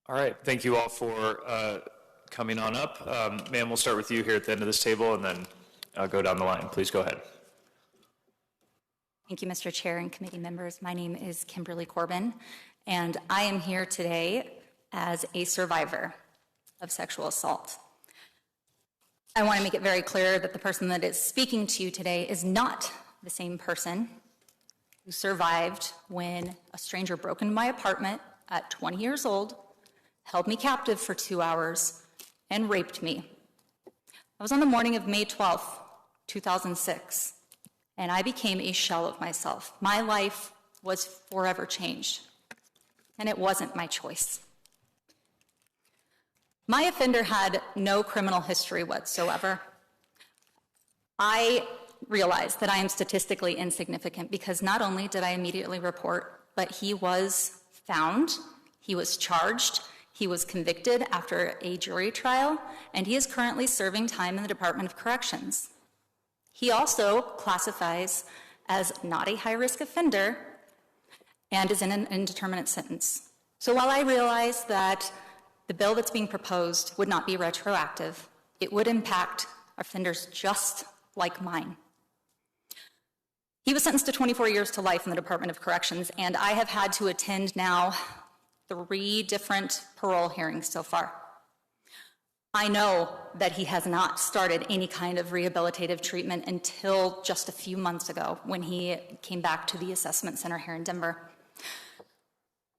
All right, thank you all for coming on up. Ma'am, we'll start with you here at the end of this table and then go down the line. Please go ahead. Thank you, Mr. Chair and committee members. My name is Kimberly Corban, and I am here today as a survivor of sexual assault. I want to make it very clear that the person that is speaking to you today is not the same person who survived when a stranger broke into my apartment at 20 years old, held me captive for 2 hours, and raped me. I was on the morning of May 12th, 2006, and I became a shell of myself. My life was forever changed, and it wasn't my choice. My offender had no criminal history whatsoever. I realized that I am statistically insignificant because not only did I immediately report, but he was found, he was charged, he was convicted after a jury trial, and he is currently serving time in the Department of Corrections. He also classifies as not a high-risk offender and is in an indeterminate sentence. So while I realize that the bill that's being proposed would not be retroactive, it would impact offenders just like mine. He was sentenced to 24 years to life in the Department of Corrections, and I have had to attend now 3 different parole hearings so far. I know that he has not started any kind of rehabilitative treatment until just a few months ago when he came back to the assessment center here in Denver.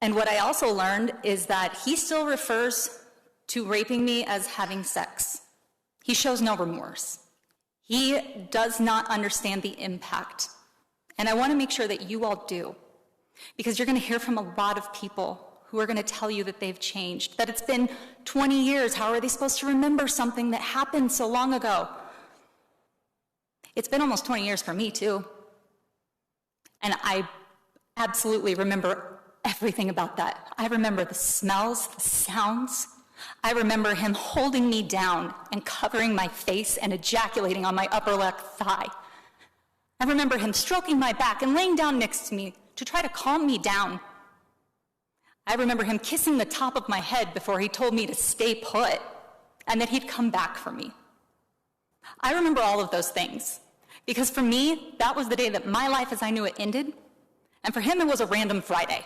And what I also learned is that he still refers to raping me as having sex. He shows no remorse. He does not understand the impact. And I want to make sure that you all do, because you're going to hear from a lot of people who are going to tell you that they've changed, that it's been 20 years. How are they supposed to remember something that happened so long ago? It's been almost 20 years for me, too. And I absolutely remember everything about that. I remember the smells, the sounds. I remember him holding me down and covering my face and ejaculating on my upper left thigh. I remember him stroking my back and laying down next to me to try to calm me down. I remember him kissing the top of my head before he told me to stay put and that he'd come back for me. I remember all of those things because for me, that was the day that my life as I knew it ended, and for him, it was a random Friday.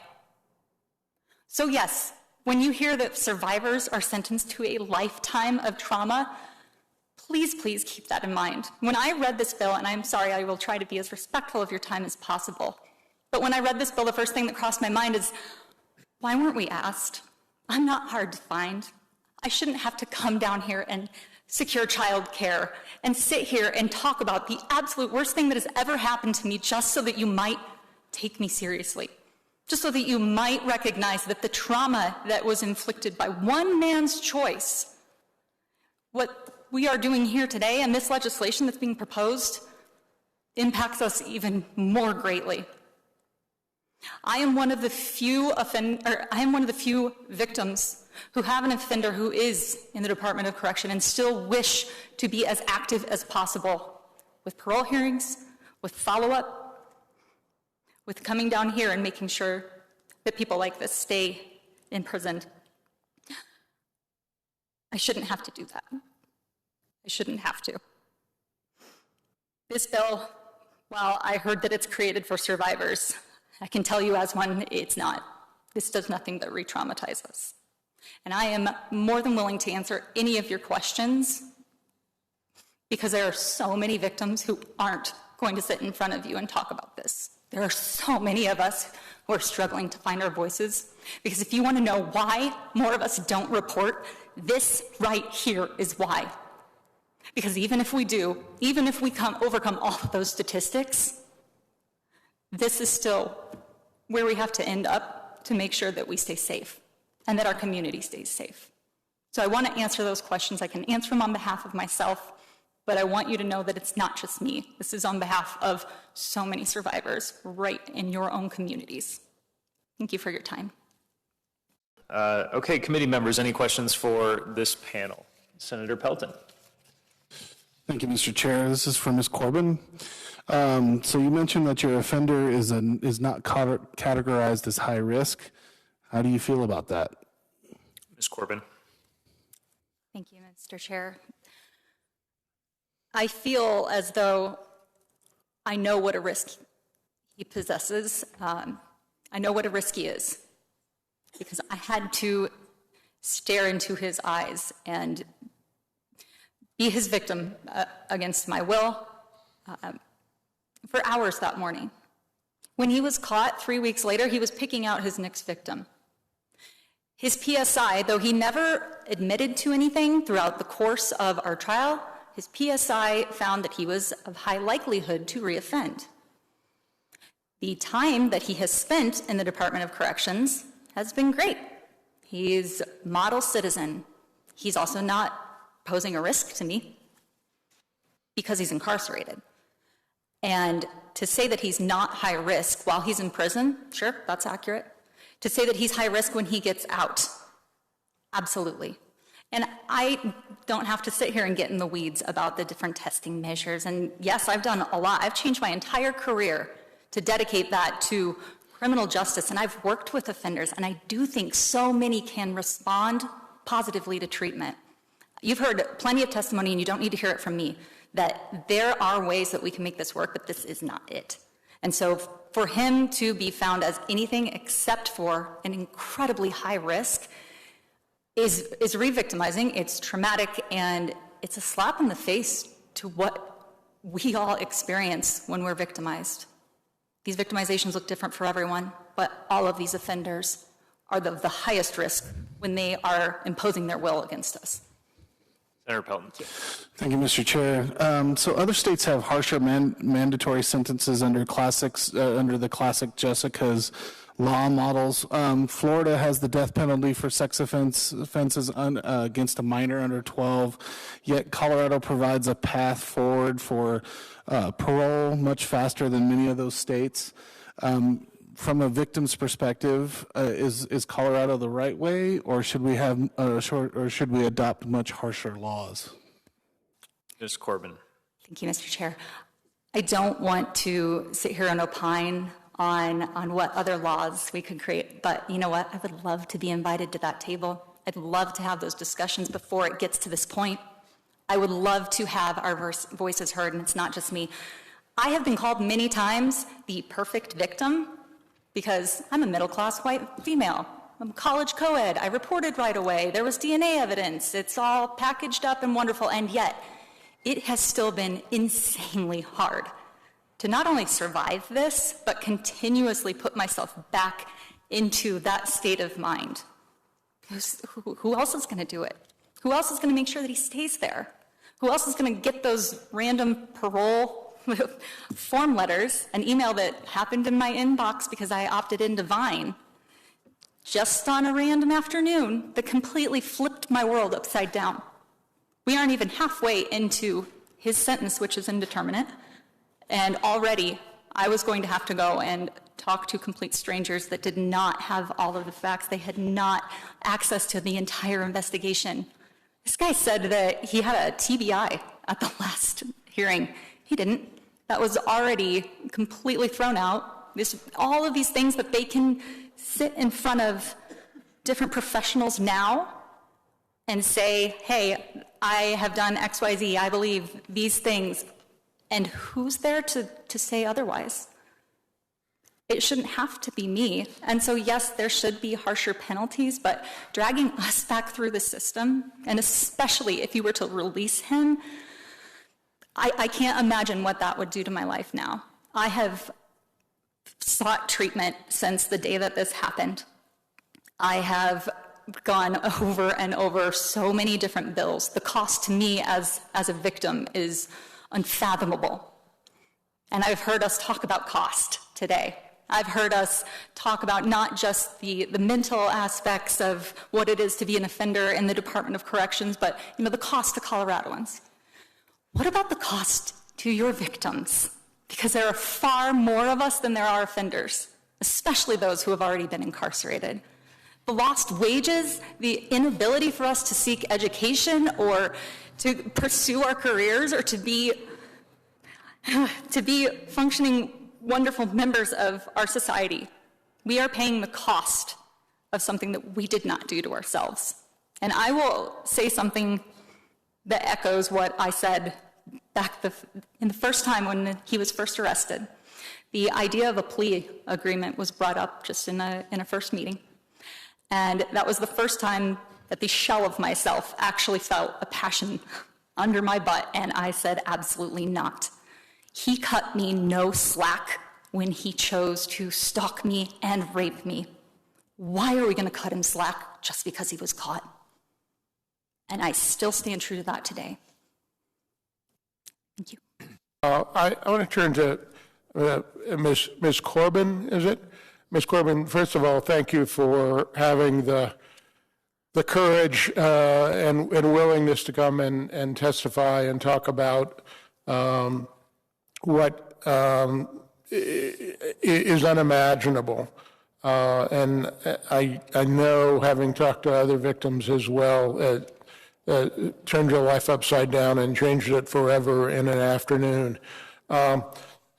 So yes, when you hear that survivors are sentenced to a lifetime of trauma, please, please keep that in mind. When I read this bill, and I'm sorry, I will try to be as respectful of your time as possible, but when I read this bill, the first thing that crossed my mind is, why weren't we asked? I'm not hard to find. I shouldn't have to come down here and secure childcare and sit here and talk about the absolute worst thing that has ever happened to me just so that you might take me seriously. Just so that you might recognize that the trauma that was inflicted by one man's choice, what we are doing here today and this legislation that's being proposed impacts us even more greatly. I am one of the few victims who have an offender who is in the Department of Correction and still wish to be as active as possible with parole hearings, with follow-up, with coming down here and making sure that people like this stay imprisoned. I shouldn't have to do that. I shouldn't have to. This bill, while I heard that it's created for survivors, I can tell you as one, it's not. This does nothing but re-traumatize us. And I am more than willing to answer any of your questions because there are so many victims who aren't going to sit in front of you and talk about this. There are so many of us who are struggling to find our voices because if you want to know why more of us don't report, this right here is why. Because even if we do, even if we overcome all of those statistics, this is still where we have to end up to make sure that we stay safe and that our community stays safe. So I want to answer those questions. I can answer them on behalf of myself, but I want you to know that it's not just me. This is on behalf of so many survivors right in your own communities. Thank you for your time. Okay, committee members, any questions for this panel? Senator Pelton. Thank you, Mr. Chair. This is for Ms. Corban. So you mentioned that your offender is not categorized as high risk. How do you feel about that? Ms. Corban. Thank you, Mr. Chair. I feel as though I know what a risk he possesses. I know what a risk he is, because I had to stare into his eyes and be his victim against my will for hours that morning. When he was caught 3 weeks later, he was picking out his next victim. His PSI, though he never admitted to anything throughout the course of our trial, his PSI found that he was of high likelihood to reoffend. The time that he has spent in the Department of Corrections has been great. He's a model citizen. He's also not posing a risk to me because he's incarcerated. And to say that he's not high risk while he's in prison, sure, that's accurate. To say that he's high risk when he gets out, absolutely. And I don't have to sit here and get in the weeds about the different testing measures. And yes, I've done a lot. I've changed my entire career to dedicate that to criminal justice. And I've worked with offenders, and I do think so many can respond positively to treatment. You've heard plenty of testimony, and you don't need to hear it from me, that there are ways that we can make this work, but this is not it. And so for him to be found as anything except for an incredibly high risk is re-victimizing, it's traumatic, and it's a slap in the face to what we all experience when we're victimized. These victimizations look different for everyone, but all of these offenders are the highest risk when they are imposing their will against us. Senator Pelton. Thank you, Mr. Chair. So other states have harsher mandatory sentences under the classic Jessica's law models. Florida has the death penalty for sex offenses against a minor under 12, yet Colorado provides a path forward for parole much faster than many of those states. From a victim's perspective, is Colorado the right way, or should we have, or should we adopt much harsher laws? Ms. Corban. Thank you, Mr. Chair. I don't want to sit here and opine on what other laws we could create, but you know what? I would love to be invited to that table. I'd love to have those discussions before it gets to this point. I would love to have our voices heard, and it's not just me. I have been called many times the perfect victim, because I'm a middle-class white female. I'm a college co-ed. I reported right away. There was DNA evidence. It's all packaged up and wonderful, and yet it has still been insanely hard to not only survive this, but continuously put myself back into that state of mind. Who else is going to do it? Who else is going to make sure that he stays there? Who else is going to get those random parole form letters, an email that happened in my inbox because I opted into Vine, just on a random afternoon that completely flipped my world upside down. We aren't even halfway into his sentence, which is indeterminate, and already I was going to have to go and talk to complete strangers that did not have all of the facts. They had not access to the entire investigation. This guy said that he had a TBI at the last hearing. He didn't. That was already completely thrown out. All of these things that they can sit in front of different professionals now and say, hey, I have done X, Y, Z, I believe these things. And who's there to say otherwise? It shouldn't have to be me. And so, yes, there should be harsher penalties, but dragging us back through the system, and especially if you were to release him, I can't imagine what that would do to my life now. I have sought treatment since the day that this happened. I have gone over and over so many different bills. The cost to me as a victim is unfathomable. And I've heard us talk about cost today. I've heard us talk about not just the mental aspects of what it is to be an offender in the Department of Corrections, but the cost to Coloradoans. What about the cost to your victims? Because there are far more of us than there are offenders, especially those who have already been incarcerated. The lost wages, the inability for us to seek education or to pursue our careers or to be functioning, wonderful members of our society. We are paying the cost of something that we did not do to ourselves. And I will say something that echoes what I said back in the first time when he was first arrested. The idea of a plea agreement was brought up just in a first meeting. And that was the first time that the shell of myself actually felt a passion under my butt, and I said, absolutely not. He cut me no slack when he chose to stalk me and rape me. Why are we going to cut him slack just because he was caught? And I still stand true to that today. Thank you. I want to turn to Ms. Corban, is it? Ms. Corban, first of all, thank you for having the courage and willingness to come and testify and talk about what is unimaginable. And I know, having talked to other victims as well, turned your life upside down and changed it forever in an afternoon.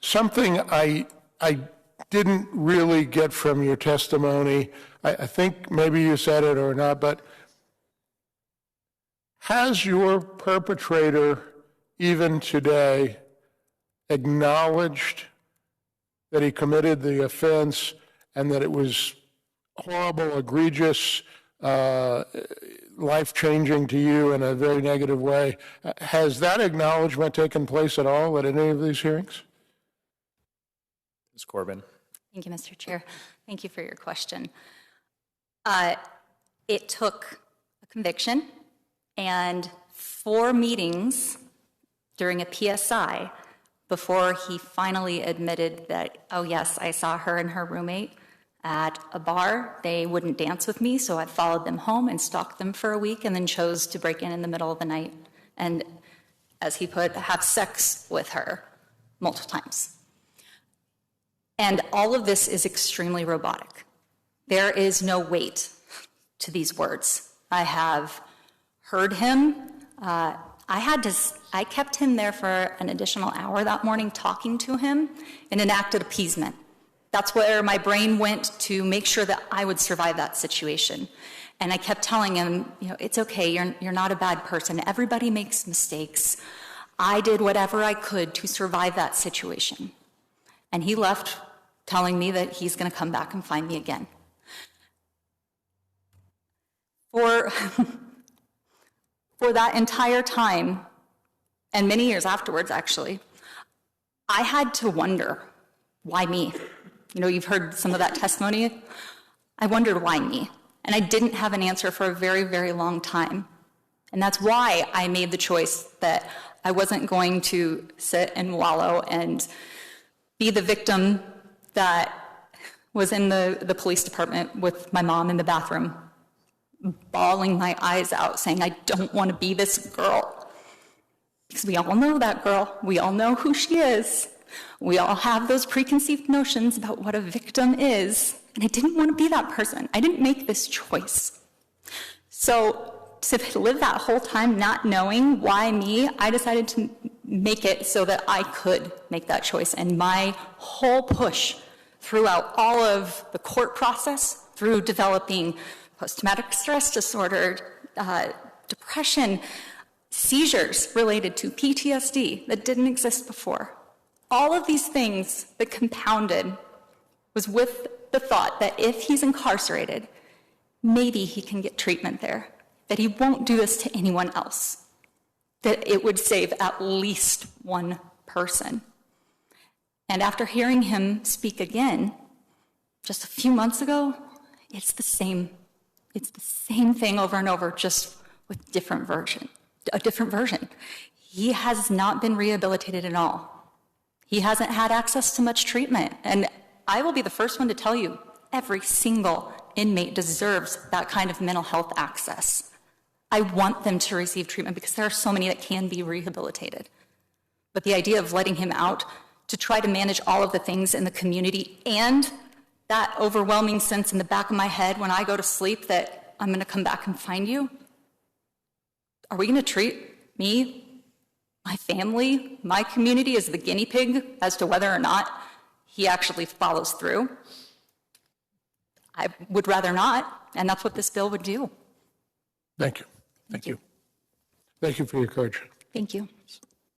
Something I didn't really get from your testimony, I think maybe you said it or not, but has your perpetrator, even today, acknowledged that he committed the offense and that it was horrible, egregious, life-changing to you in a very negative way? Has that acknowledgement taken place at all at any of these hearings? Ms. Corban. Thank you, Mr. Chair. Thank you for your question. It took a conviction and 4 meetings during a PSI before he finally admitted that, oh yes, I saw her and her roommate at a bar. They wouldn't dance with me, so I followed them home and stalked them for a week and then chose to break in the middle of the night and, as he put, have sex with her multiple times. And all of this is extremely robotic. There is no weight to these words. I have heard him. I kept him there for an additional hour that morning talking to him in an act of appeasement. That's where my brain went to make sure that I would survive that situation. And I kept telling him, it's okay, you're not a bad person. Everybody makes mistakes. I did whatever I could to survive that situation. And he left telling me that he's going to come back and find me again. For that entire time, and many years afterwards, actually, I had to wonder, why me? You've heard some of that testimony. I wondered why me. And I didn't have an answer for a very, very long time. And that's why I made the choice that I wasn't going to sit and wallow and be the victim that was in the police department with my mom in the bathroom, bawling my eyes out, saying, I don't want to be this girl. Because we all know that girl. We all know who she is. We all have those preconceived notions about what a victim is. And I didn't want to be that person. I didn't make this choice. So to live that whole time not knowing why me, I decided to make it so that I could make that choice. And my whole push throughout all of the court process, through developing post-traumatic stress disorder, depression, seizures related to PTSD that didn't exist before. All of these things that compounded was with the thought that if he's incarcerated, maybe he can get treatment there, that he won't do this to anyone else, that it would save at least one person. And after hearing him speak again, just a few months ago, it's the same thing over and over, just with a different version. He has not been rehabilitated at all. He hasn't had access to much treatment. And I will be the first one to tell you, every single inmate deserves that kind of mental health access. I want them to receive treatment because there are so many that can be rehabilitated. But the idea of letting him out to try to manage all of the things in the community and that overwhelming sense in the back of my head when I go to sleep that I'm going to come back and find you, are we going to treat me, my family, my community as the guinea pig as to whether or not he actually follows through? I would rather not, and that's what this bill would do. Thank you. Thank you. Thank you for your courage. Thank you.